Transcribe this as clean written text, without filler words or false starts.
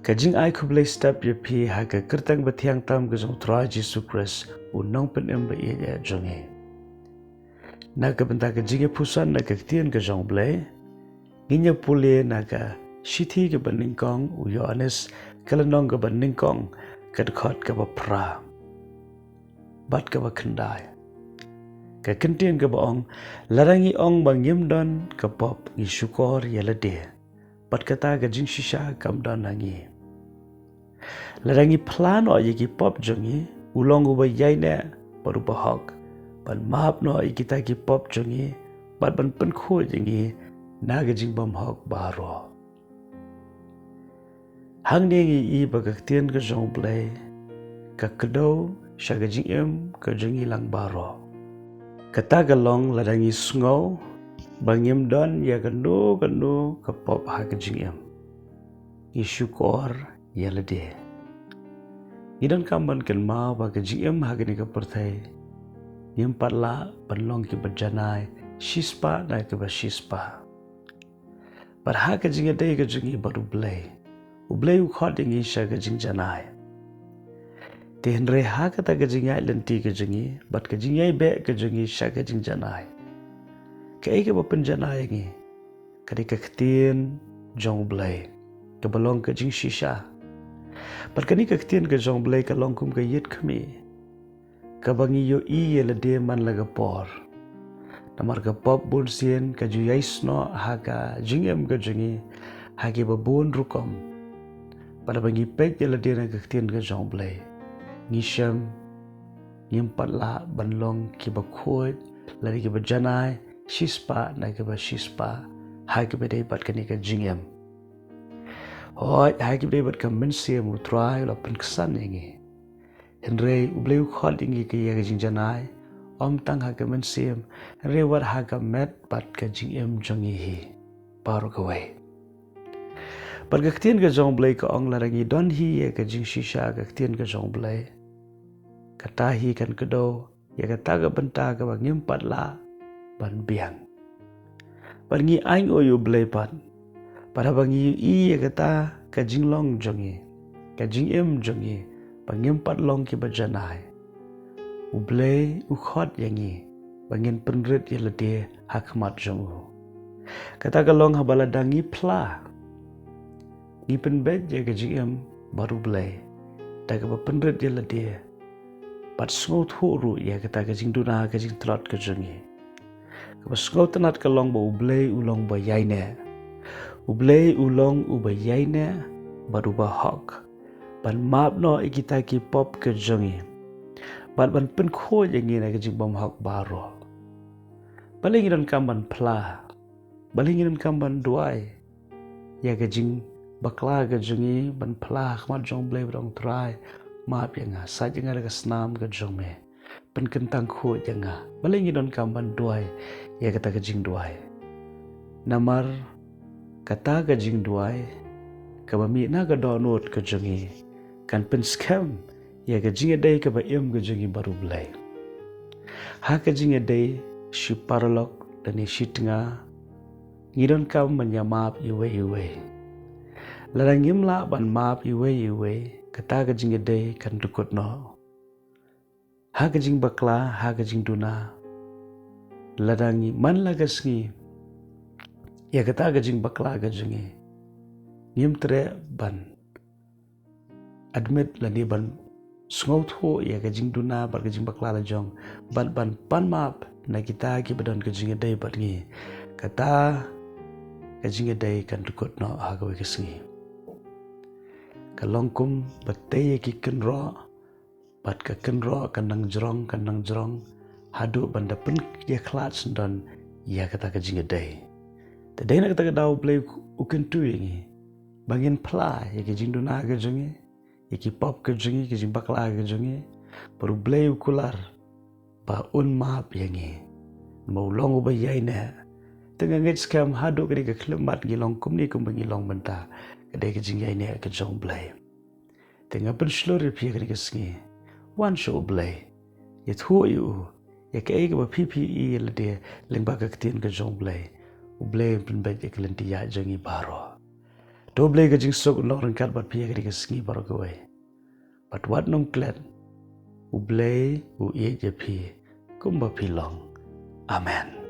Kajing ai kublai step ye pi ha ka kertang betiang tam ke jong tra Jesus Christ unong pen em ba ye jonge. Na ka benta ka jingpuson na ka tien ka jong blai nginya pule na ka shithi ke baningkong u Yohanes kalanong ka baningkong ka khot ka ba Phla bat ka ba khandai ka kentien ka ba ong larangi ong bang yimdon ka pop ngi syukor yalade bat kata ka jing shisha kam don nangi larangi Phla no ye ki pop jongi ulong u ba yaine baru ba hok ban map no ye kita ki pop jongi bat ban pynkhuid jingi na ka jing bam hok baro hang nengi I ba ka tien ka jong blai ka kdo sha ka jing em ka jongi lang baro kata ka long larangi sngo bangim don ya ka no ka pop ha ka jing em I syukor ya lede Idon kamban kan ma ba ka jing em ha ka ni ka perthai Nim patla panlong ki berjanai shispa na ke ba shispa par ha ka jing dei ka jingi baru blai u blai u khot dingi sha ka jing janai te henre ha ka ta ka jing ai lenti ka jingi bat ka jing ai be ka jingi sha ka jing janai ka ai ka ba pen janai ngi ka di ka ktien jong blai ka balong ka jing shisha par ka ni ka ktien ka jong blai ka long kum ka yet khmi ka bangi yo I la de man la ga por namar ka pop bun sien ka ju yais no ha ka jingem ka jingi ha ke ba bun rukom pada bangi pek la de na ka ktien ka jong blai ni sham nim patla banlong ki ba khoi la ki ba janai shispa na ki ba shispa ha ki ba dei bat ka ni ka jingem hoi ha ki ba dei bat ka men se mu trai la pen ksan ngi henre ubleu khot ingi ki ya jing janai om tang ha ka men sem re war ha ka met bat ka jing em jongi hi paro ka wai par ka ktien ka jong blai ka ong larangi don hi ya ka jing shisha ka ktien ka jong blai ka ta hi kan ka do ya ka ta ka banta ka bang ngim patla ban biang par ngi aing o yu blai pat para bang I ya ka ta ka jing long jongi ka jing em jongi bangim patlong ki bajanai ublei u khot yangi bangin penrit yelade hakmat jongu kata kalong habala dangi Phla ni penbet ya ka jingem baru blai ta ka penrit yelade pat sngo thuru ya kata ka jing duna ka jing trot ka jongi ka sngo tanat ka long ba ublei ulong ba yaine ublei ulong u ba yaine baru ba hok ban map no ikita ki pop ke jongi ban pynkhuid yangi na ke jing bam hok baro baling don kamban Phla baling don kamban duai ya ke jing bakla ke jongi ban Phla khmat jong blai brong trai map yanga sa jing ga snam ke jongme pen kentang khu yanga baling don kamban duai ya kata ke jing duai namar kata ke jing duai ka bami na ga donot ke jongi kan pen scam ya ka jinga dai ka ba em ga jingi baru blai ha ka jinga dai shi paralok dan shi tinga ngidon kam manyamap iwe larangim la ban map iwe kata ka jinga dai kan dukut no ha ka jing bakla ha ka jing duna larangi man la gasngi ya kata ka jing bakla ga jingi ngim tre ban admit la ni ban sngo tho ya ka jing duna bar ka jing bakla la jong ban pan map na kita ki badon ka jing dai bat ngi kata ka jing dai kan dukut no ha ka ka singi ka longkum batte ki kenro bat ka kenro kan nang jrong hadu banda pen ya khlat sendon ya kata ka jing dai ta dai na kata ka daw play uken tu ngi bangin Phla ya ka jing duna ka jongi iki pop ke jongi ke jing bakla ke jongi baru blai ukular ba un map yangi mau long ba yaina tengah ngit scam hadu ke ka klemat gilong kum ni kum bangi long benta ke dai ke jing yaina ke jong blai tengah pen slur pi ke singi one show blai ya thu yu ya ke ba PPE le de leng ba ka tin ke jong blai u blai pen ba ke lenti ya jongi baro To blay ka jing sok nok rengkat bat pia ka sengi baru kawai. Bat wat nong klet. U blay u ie je pi. Kumba pilong. Amen.